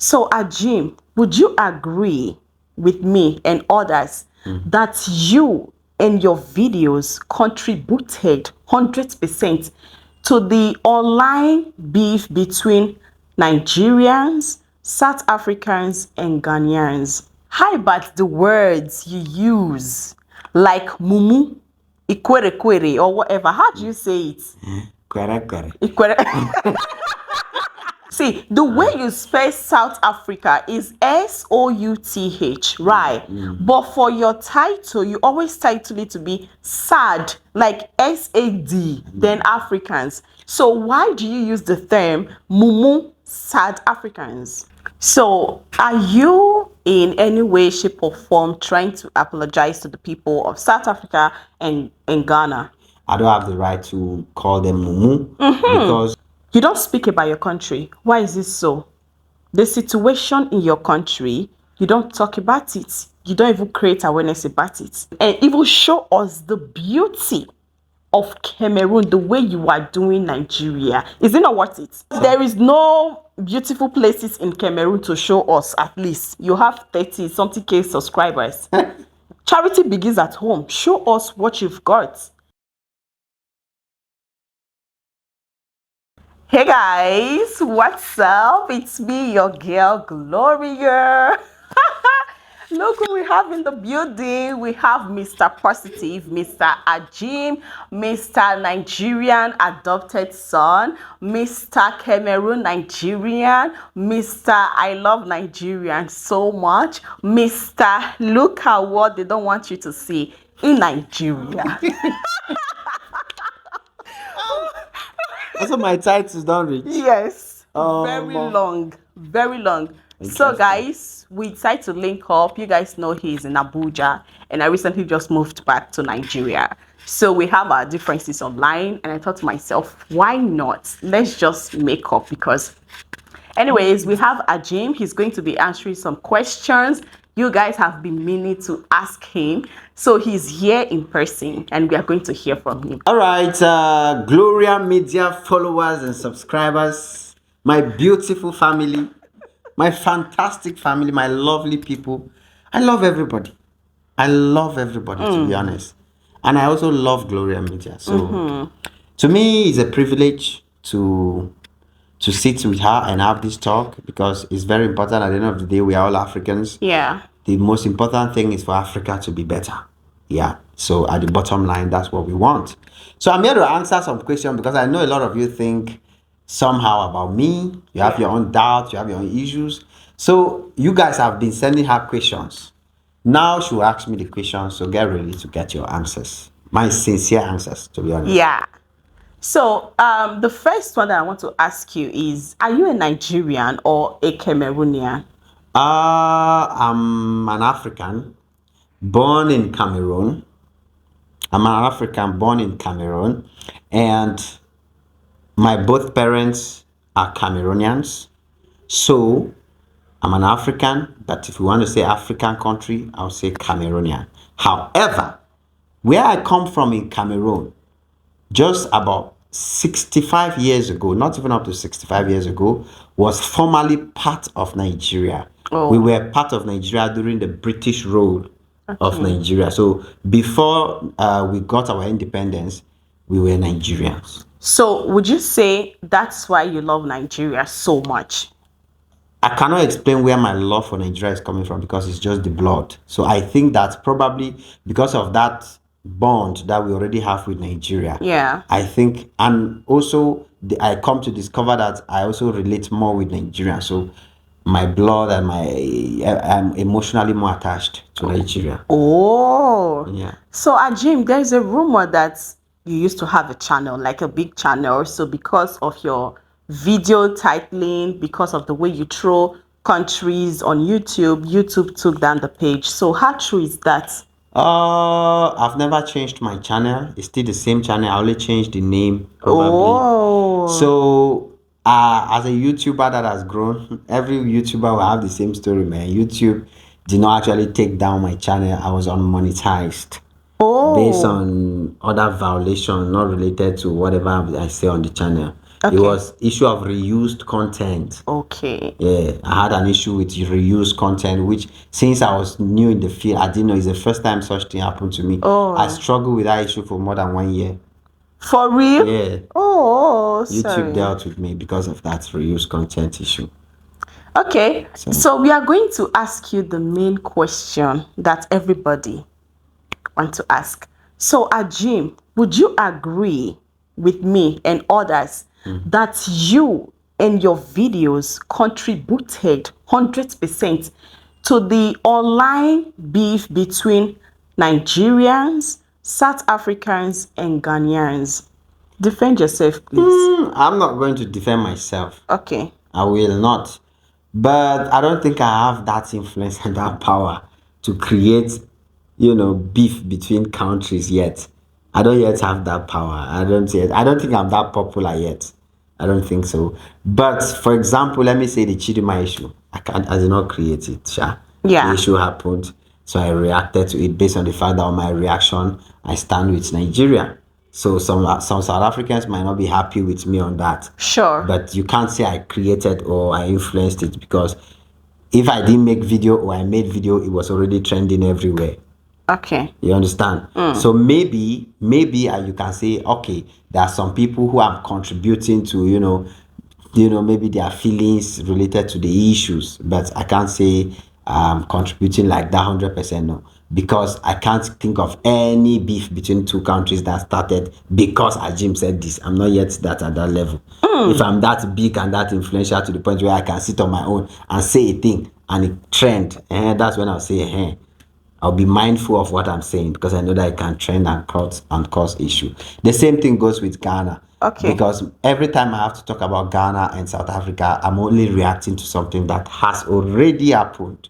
So, Ajim, would you agree with me and others that you and your videos contributed 100% to the online beef between Nigerians, South Africans, and Ghanaians? How about the words you use, like mumu, ikwere kwere, or whatever? How do you say it? Kwere kwere. Ikwere. See, the way you spell South Africa is South, right? But for your title, you always title it to be SAD, like SAD, then Africans. So why do you use the term Mumu South Africans? So are you in any way, shape, or form trying to apologize to the people of South Africa and Ghana? I don't have the right to call them mumu because You don't speak about your country. Why is this so? The situation in your country, you don't talk about it. You don't even create awareness about it. And even show us the beauty of Cameroon, the way you are doing Nigeria. Is it not worth it? There is no beautiful places in Cameroon to show us, at least. You have 30 something K subscribers. Charity begins at home. Show us what you've got. Hey guys, what's up? It's me, your girl Gloria. Look who we have in the building. We have Mr. Positive, Mr. Ajim, Mr. Nigerian adopted son, Mr. Cameroon Nigerian, Mr. I love Nigerian so much, Mr. Look at what they don't want you to see in Nigeria. also my titles don't reach. Yes, very long, very long. So guys, we decided to link up. You guys know he's in Abuja and I recently just moved back to Nigeria. So we have our differences online and I thought to myself, why not? Let's just make up because anyways, we have Ajim. He's going to be answering some questions you guys have been meaning to ask him. So he's here in person and we are going to hear from him. All right, Gloria Media followers and subscribers, my beautiful family, my fantastic family, my lovely people. I love everybody. I love everybody, to be honest. And I also love Gloria Media. So to me, it's a privilege to sit with her and have this talk because it's very important. At the end of the day, we are all Africans. Yeah. The most important thing is for Africa to be better. Yeah. So at the bottom line, that's what we want. So I'm here to answer some questions because I know a lot of you think somehow about me. You have your own doubts. You have your own issues. So you guys have been sending her questions. Now she will ask me the questions. So get ready to get your answers. My sincere answers, to be honest. Yeah. So the first one that I want to ask you is, are you a Nigerian or a Cameroonian? I'm an African born in Cameroon. I'm an African born in Cameroon, and my both parents are Cameroonians. So I'm an African, but if you want to say African country, I'll say Cameroonian. However, where I come from in Cameroon, just about 65 years ago, not even up to 65 years ago, was formerly part of Nigeria. We were part of Nigeria during the British rule of Nigeria. So before we got our independence, we were Nigerians. So would you say that's why you love Nigeria so much? I cannot explain where my love for Nigeria is coming from because it's just the blood. So I think that probably because of that bond that we already have with Nigeria. Yeah. I think, and also I come to discover that I also relate more with Nigeria. So my blood and I'm emotionally more attached to Nigeria. Oh. Yeah. So Ajim, there's a rumor that you used to have a channel, like a big channel. So because of your video titling, because of the way you throw countries on YouTube took down the page. So how true is that? I've never changed my channel. It's still the same channel. I only changed the name probably. Oh. So as a YouTuber that has grown, every YouTuber will have the same story, man. YouTube did not actually take down my channel. I was unmonetized. Based on other violations not related to whatever I say on the channel. It Okay. was issue of reused content. Okay. Yeah, I had an issue with reused content, which since I was new in the field, I didn't know it's the first time such thing happened to me. Oh. I struggled with that issue for more than 1 year. For real? Yeah. Oh, YouTube sorry. dealt with me because of that reused content issue. Okay, so we are going to ask you the main question that everybody want to ask. So, Ajim, would you agree with me and others that you and your videos contributed 100% to the online beef between Nigerians, South Africans, and Ghanaians? Defend yourself, please. I'm not going to defend myself. Okay. I will not. But I don't think I have that influence and that power to create, beef between countries yet. I don't yet have that power. I don't think I'm that popular yet. I don't think so. But for example, let me say the Chidima issue. I did not create it. Sha. Yeah. The issue happened. So I reacted to it based on the fact that on my reaction, I stand with Nigeria. So some South Africans might not be happy with me on that. Sure. But you can't say I created or I influenced it, because if I didn't make video or I made video, it was already trending everywhere. Okay. You understand? So maybe you can say, okay, there are some people who are contributing to, maybe their feelings related to the issues, but I can't say contributing like that 100%, no, because I can't think of any beef between two countries that started because Ajim said this. I'm not yet that at that level. If I'm that big and that influential to the point where I can sit on my own and say a thing and it trend, that's when I'll say, I'll be mindful of what I'm saying, because I know that it can trend and cause issue. The same thing goes with Ghana. Okay. Because every time I have to talk about Ghana and South Africa, I'm only reacting to something that has already happened.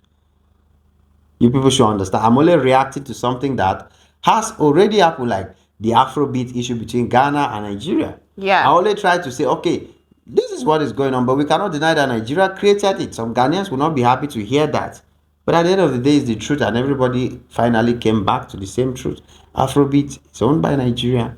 You people should understand. I'm only reacting to something that has already happened, like the Afrobeat issue between Ghana and Nigeria. Yeah. I only try to say, okay, this is what is going on, but we cannot deny that Nigeria created it. Some Ghanaians will not be happy to hear that. But at the end of the day, it's the truth, and everybody finally came back to the same truth. Afrobeat is owned by Nigeria.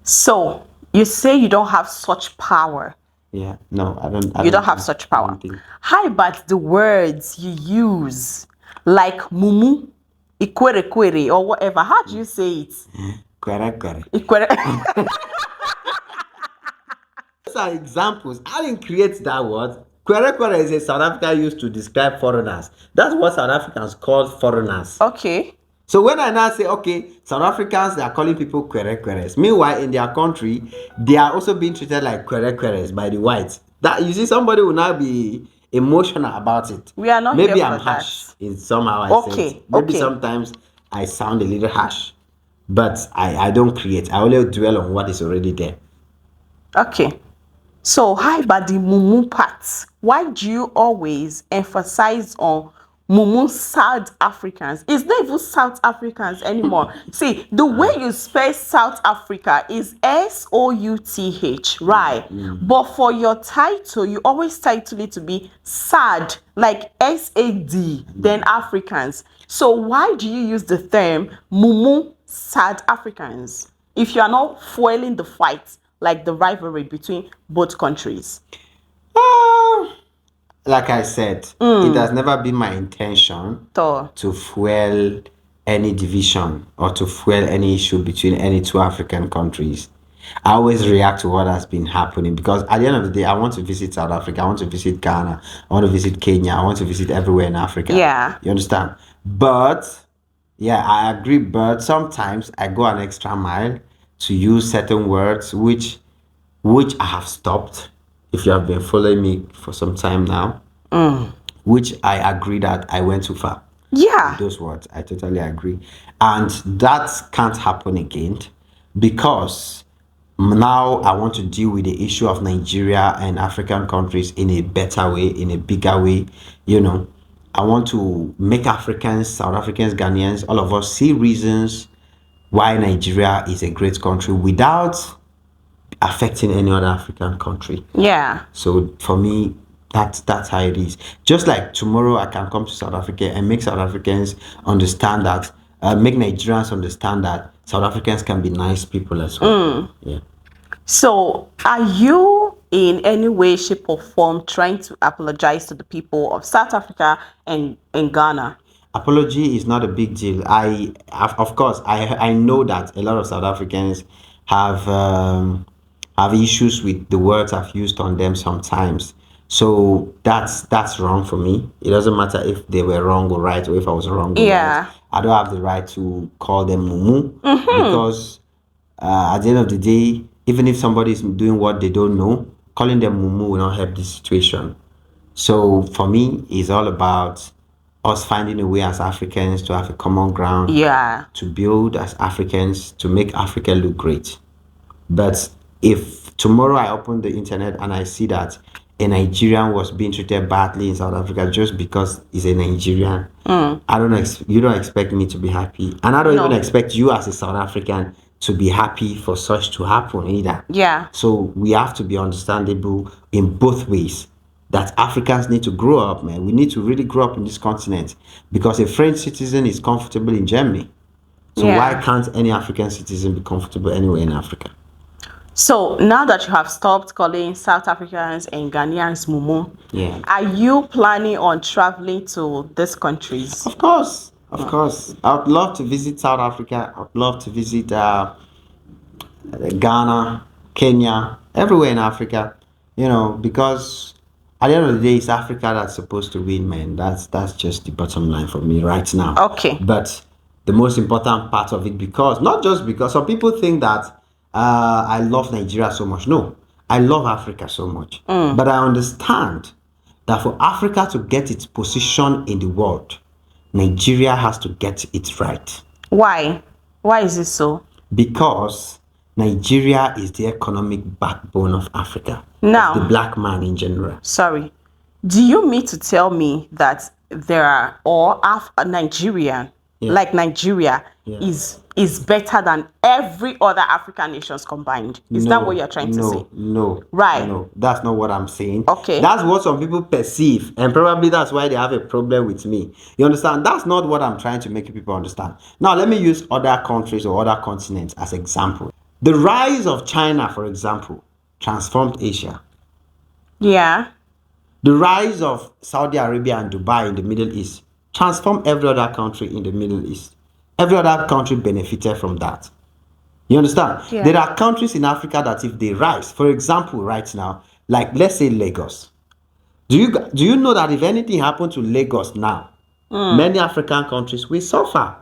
So you say you don't have such power. Yeah, no, I don't. You don't have such power. How about the words you use, like mumu, ikwere, or whatever? How do you say it? Kwere. Ikwere. Those are examples. I didn't create that word. Kwere is a South Africa used to describe foreigners. That's what South Africans call foreigners. Okay. So when I now say, okay, South Africans, they are calling people kweres. Meanwhile, in their country, they are also being treated like kweres by the whites. That, you see, somebody will now be emotional about it. We are not Maybe here I'm for harsh that. in somehow I Okay, say it. Maybe okay. sometimes I sound a little harsh, but I don't create. I only dwell on what is already there. Okay. So how about the mumu part? Why do you always emphasize on mumu South Africans? It's not even South Africans anymore. See, the way you spell South Africa is SOUTH, right? But for your title, you always title it to be SAD, like SAD, then Africans. So why do you use the term mumu South Africans if you are not fueling the fight, like the rivalry between both countries? Like I said, it has never been my intention to fuel any division or to fuel any issue between any two African countries. I always react to what has been happening, because at the end of the day, I want to visit South Africa, I want to visit Ghana, I want to visit Kenya, I want to visit everywhere in Africa. Yeah. You understand? But, yeah, I agree, but sometimes I go an extra mile to use certain words which I have stopped, if you have been following me for some time now, which I agree that I went too far. Yeah. With those words, I totally agree. And that can't happen again, because now I want to deal with the issue of Nigeria and African countries in a better way, in a bigger way. I want to make Africans, South Africans, Ghanaians, all of us see reasons why Nigeria is a great country without affecting any other African country. Yeah. So for me, that's how it is. Just like tomorrow I can come to South Africa and make South Africans understand that, make Nigerians understand that South Africans can be nice people as well. Yeah. So, are you in any way, shape, or form trying to apologize to the people of South Africa and Ghana? Apology is not a big deal. Of course, I know that a lot of South Africans have issues with the words I've used on them sometimes. So that's wrong for me. It doesn't matter if they were wrong or right, or if I was wrong or right. Yeah. I don't have the right to call them mumu, because at the end of the day, even if somebody is doing what they don't know, calling them mumu will not help the situation. So for me, it's all about us finding a way as Africans to have a common ground, Yeah. to build as Africans, to make Africa look great. But if tomorrow I open the internet and I see that a Nigerian was being treated badly in South Africa just because he's a Nigerian, I don't you don't expect me to be happy, and I don't No. even expect you as a South African to be happy for such to happen either. Yeah. So we have to be understandable in both ways. That Africans need to grow up, man. We need to really grow up in this continent, because a French citizen is comfortable in Germany. So why Yeah. can't any African citizen be comfortable anywhere in Africa? So now that you have stopped calling South Africans and Ghanaians mumu, Yeah. are you planning on traveling to these countries? Of course, of course. I would love to visit South Africa. I would love to visit Ghana, Kenya, everywhere in Africa. Because at the end of the day, it's Africa that's supposed to win, man. That's just the bottom line for me right now. Okay. But the most important part of it, because not just because some people think that I love Nigeria so much. No, I love Africa so much. But I understand that for Africa to get its position in the world, Nigeria has to get it right. Why? Why is it so? Because Nigeria is the economic backbone of Africa. Now, the black man in general. Sorry. Do you mean to tell me that there are Nigerian, Yeah. like Nigeria, Yeah. is better than every other African nations combined? Is that what you're trying to say? No. Right. No, that's not what I'm saying. Okay. That's what some people perceive, and probably that's why they have a problem with me. You understand? That's not what I'm trying to make people understand. Now, let me use other countries or other continents as example. The rise of China, for example, transformed Asia. Yeah. The rise of Saudi Arabia and Dubai in the Middle East transformed every other country in the Middle East. Every other country benefited from that. You understand? Yeah. There are countries in Africa that if they rise, for example, right now, like let's say Lagos. Do you know that if anything happened to Lagos now, many African countries will suffer?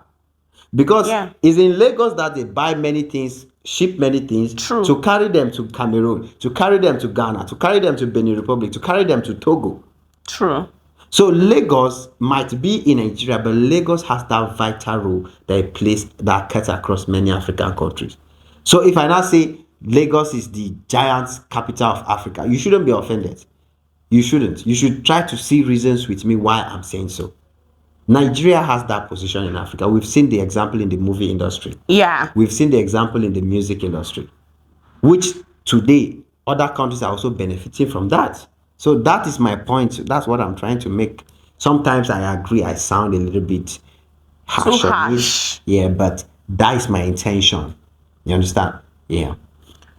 Because Yeah. it's in Lagos that they buy many things, ship many things, True. to carry them to Cameroon, to carry them to Ghana, to carry them to Benin Republic, to carry them to Togo. True. So Lagos might be in Nigeria, but Lagos has that vital role that it plays that cuts across many African countries. So if I now say Lagos is the giant capital of Africa, you shouldn't be offended. You shouldn't. You should try to see reasons with me why I'm saying so. Nigeria has that position in Africa. We've seen the example in the movie industry. Yeah. We've seen the example in the music industry, which today other countries are also benefiting from that. So that is my point. That's what I'm trying to make. Sometimes I agree I sound a little bit harsh Too on it. harsh. Yeah, but that is my intention. You understand? Yeah.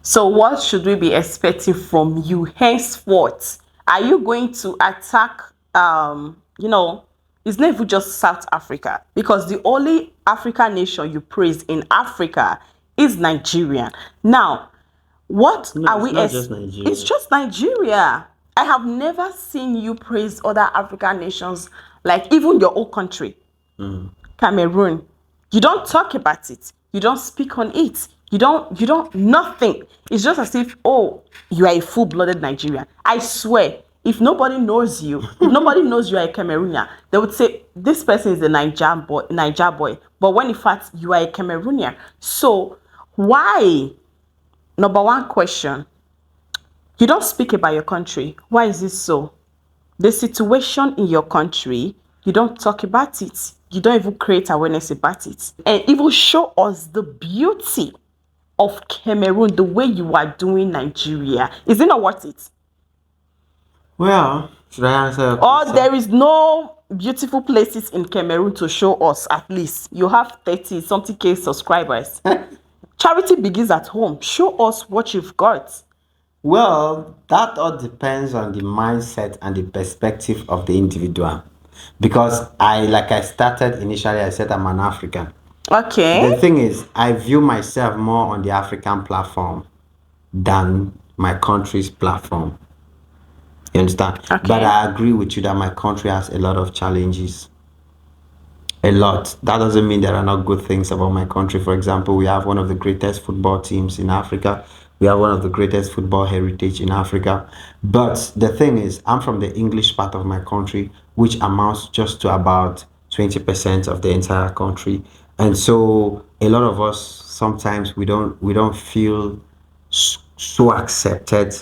So what should we be expecting from you henceforth? Are you going to attack it's not even just South Africa, because the only African nation you praise in Africa is Nigeria. Now, what No, are it's we not just Nigeria. It's just Nigeria. I have never seen you praise other African nations, like even your own country, Cameroon. You don't talk about it. You don't speak on it. You don't nothing. It's just as if, oh, you are a full-blooded Nigerian. I swear, if nobody knows you, if nobody knows you are a Cameroonian, they would say this person is a Niger boy. But when in fact you are a Cameroonian. So why? Number one question, you don't speak about your country. Why is this so? The situation in your country, you don't talk about it. You don't even create awareness about it. And even show us the beauty of Cameroon, the way you are doing Nigeria. Is it not worth it? Well, should I answer? Or there is no beautiful places in Cameroon to show us, at least. You have 30 something K subscribers. Charity begins at home. Show us what you've got. Well, that all depends on the mindset and the perspective of the individual. Because like I started initially, I said I'm an African. The Okay. thing is, I view myself more on the African platform than my country's platform. You understand? But Okay. I agree with you that my country has a lot of challenges. A lot. That doesn't mean there are not good things about my country. For example, we have one of the greatest football teams in Africa. We have one of the greatest football heritage in Africa. But the thing is, I'm from the English part of my country, which amounts just to about 20% of the entire country. And so a lot of us sometimes we don't feel so accepted.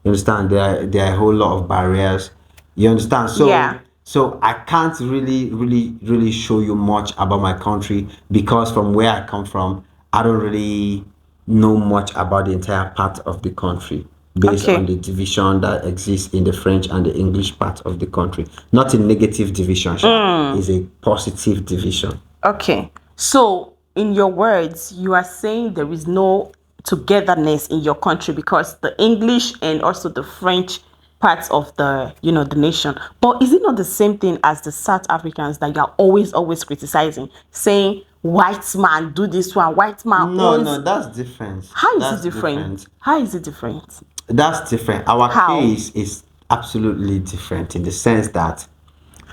You understand? There are a whole lot of barriers. You understand? Yeah. So I can't really show you much about my country because from where I come from, I don't really know much about the entire part of the country based on Okay. the division that exists in the French and the English part of the country. Not a negative division, sha. It's a positive division. Okay. So, in your words, you are saying there is no togetherness in your country because the English and also the French parts of the nation. But is it not the same thing as the South Africans that you are always criticizing, saying white man do this one, white man No, owns? no, that's different. How is it That's different? different. How is it different? That's different. Our How? case is absolutely different in the sense that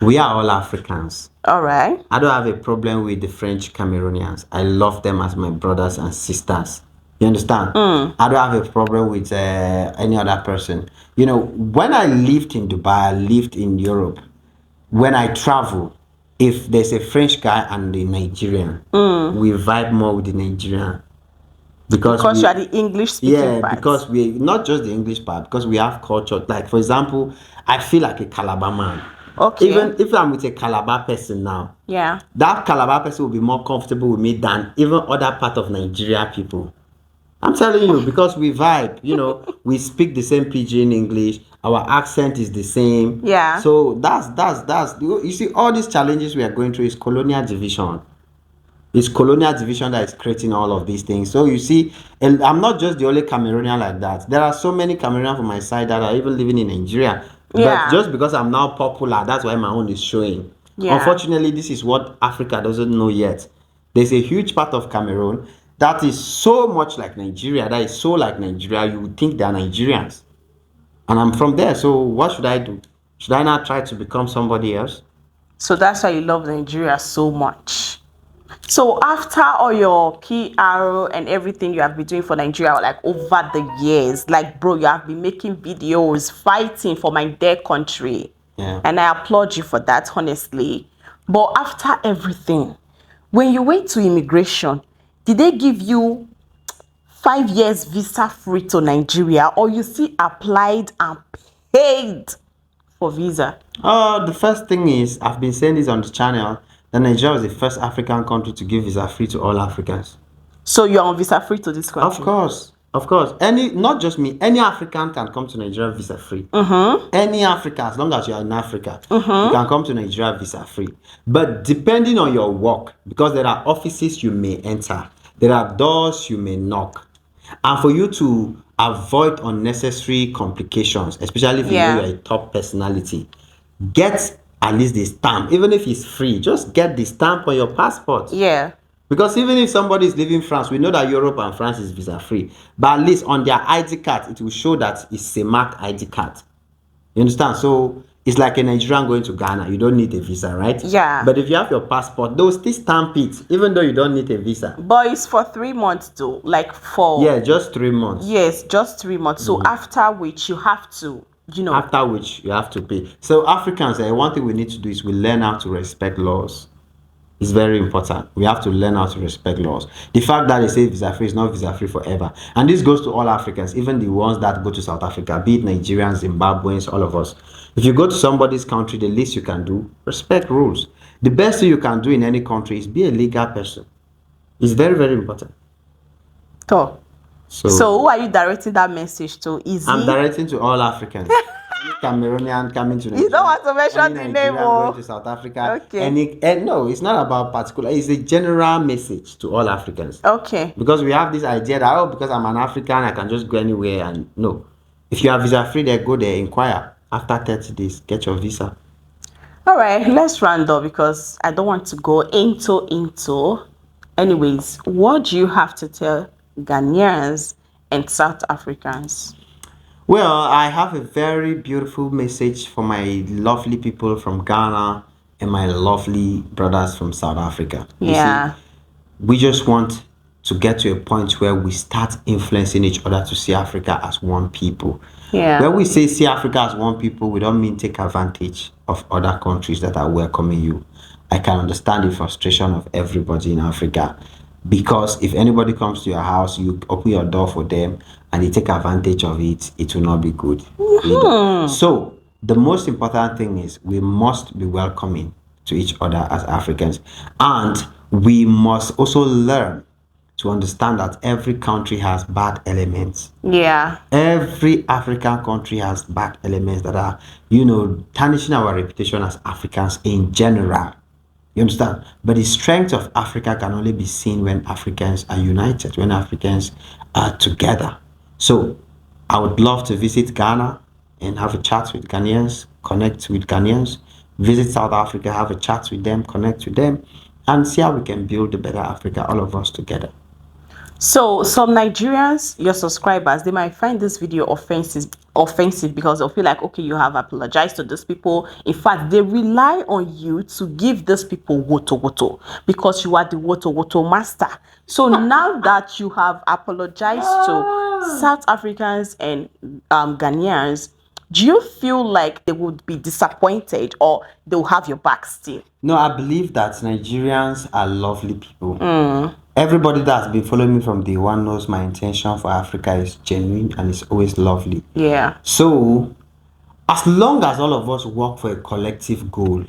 we are all Africans. All right. I don't have a problem with the French Cameroonians. I love them as my brothers and sisters. You understand? I don't have a problem with any other person. You know, when I lived in Dubai, I lived in Europe. When I travel, if there's a French guy and a Nigerian, we vibe more with the Nigerian because Because you are we the English speaking yeah, part. because we not just the English part, because we have culture. Like for example, I feel like a Calabar man. Okay. Even if I'm with a Calabar person now, Yeah. that Calabar person will be more comfortable with me than even other part of Nigeria people. I'm telling you, because we vibe, we speak the same pidgin English, our accent is the same. Yeah. So that's you see all these challenges we are going through is colonial division. It's colonial division that is creating all of these things. So you see, and I'm not just the only Cameroonian like that. There are so many Cameroonians from my side that are even living in Nigeria. But Yeah. just because I'm now popular, that's why my own is showing. Yeah. Unfortunately, this is what Africa doesn't know yet. There's a huge part of Cameroon that is so much like Nigeria, that is so like Nigeria, you would think they are Nigerians. And I'm from there, so what should I do? Should I not try to become somebody else? So that's why you love Nigeria so much. So after all your PR and everything you have been doing for Nigeria, like over the years, like bro, you have been making videos, fighting for my dear country. Yeah. And I applaud you for that, honestly. But after everything, when you went to immigration, did they give you 5 years visa free to Nigeria, or you still applied and paid for visa? The first thing is, I've been saying this on the channel, that Nigeria was the first African country to give visa free to all Africans. So you're on visa free to this Of country? course, of course. Not just me, any African can come to Nigeria visa free. Any African, as long as you are in Africa, you can come to Nigeria visa free. But depending on your work, because there are offices you may enter, there are doors you may knock. And for you to avoid unnecessary complications, especially if you know Yeah. you're a top personality, get at least the stamp. Even if it's free, just get the stamp on your passport. Yeah. Because even if somebody is leaving France, we know that Europe and France is visa free. But at least on their ID card, it will show that it's a marked ID card. You understand? So it's like a Nigerian going to Ghana. You don't need a visa, right? Yeah. But if you have your passport, they'll still stamp it, even though you don't need a visa. But it's for 3 months though, like for Yeah, just 3 months. yes, just 3 months. So after which you have to, After which you have to pay. So Africans, one thing we need to do is we learn how to respect laws. It's very important. We have to learn how to respect laws. The fact that they say visa free is not visa free forever. And this goes to all Africans, even the ones that go to South Africa, be it Nigerians, Zimbabweans, all of us. If you go to somebody's country, the least you can do, respect rules. The best thing you can do in any country is be a legal person. It's very, very important. so who are you directing that message to? Is I'm it directing to all Africans. Cameroonian coming to Nigeria. You don't want to mention any the name, Nigerian oh. going to South Africa. Okay. And no, it's not about particular. It's a general message to all Africans. Okay. Because we have this idea that because I'm an African, I can just go anywhere. And no, if you are visa free, there, go there, inquire. After 30 days, get your visa. All right, let's round up because I don't want to go into. Anyways, what do you have to tell Ghanaians and South Africans? Well, I have a very beautiful message for my lovely people from Ghana and my lovely brothers from South Africa. You see, we just want to get to a point where we start influencing each other to see Africa as one people. Yeah. When we say see Africa as one people, we don't mean take advantage of other countries that are welcoming you. I can understand the frustration of everybody in Africa, because if anybody comes to your house, you open your door for them and they take advantage of it, it will not be good. So the most important thing is we must be welcoming to each other as Africans, and we must also learn to understand that every country has bad elements. Yeah. Every African country has bad elements that are, tarnishing our reputation as Africans in general. You understand? But the strength of Africa can only be seen when Africans are united, when Africans are together. So I would love to visit Ghana and have a chat with Ghanaians, connect with Ghanaians, visit South Africa, have a chat with them, connect with them, and see how we can build a better Africa, all of us together. So some Nigerians, your subscribers, they might find this video offensive because they'll feel like, okay, you have apologized to these people. In fact, they rely on you to give these people wotowoto because you are the wotowoto master. So now that you have apologized to South Africans and Ghanaians, do you feel like they would be disappointed or they'll have your back still? No, I believe that Nigerians are lovely people. Everybody that's been following me from day one knows my intention for Africa is genuine and it's always lovely. Yeah. So, as long as all of us work for a collective goal,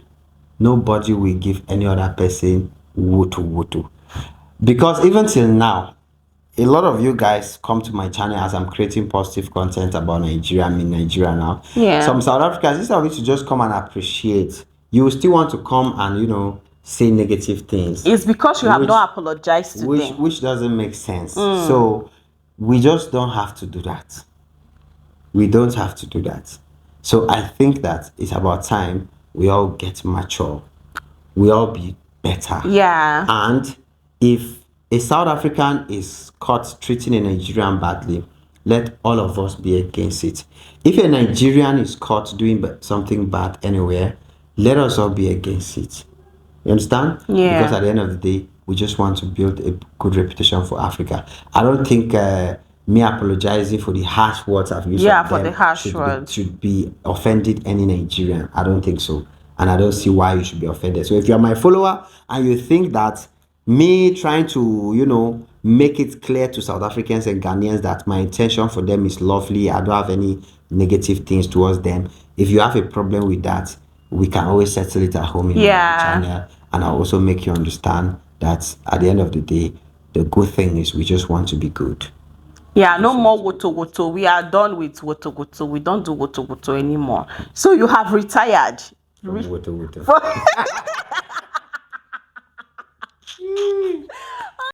nobody will give any other person woto. Because even till now, a lot of you guys come to my channel as I'm creating positive content about Nigeria. I'm in Nigeria now. Yeah. Some South Africans, instead of you to just come and appreciate, you still want to come and, say negative things. It's because you have not apologized to them. Which doesn't make sense. So we just don't have to do that. We don't have to do that. So I think that it's about time we all get mature. We all be better. Yeah. And if a South African is caught treating a Nigerian badly, let all of us be against it. If a Nigerian is caught doing something bad anywhere, let us all be against it. You understand? Yeah. Because at the end of the day, we just want to build a good reputation for Africa. I don't think me apologizing for the harsh words I've used should be offended any Nigerian. I don't think so. And I don't see why you should be offended. So if you're my follower and you think that me trying to, make it clear to South Africans and Ghanaians that my intention for them is lovely, I don't have any negative things towards them. If you have a problem with that, we can always settle it at home in my channel. And I'll also make you understand that at the end of the day, the good thing is we just want to be good. Yeah, no more woto. We are done with woto. We don't do woto anymore. So you have retired. From woto.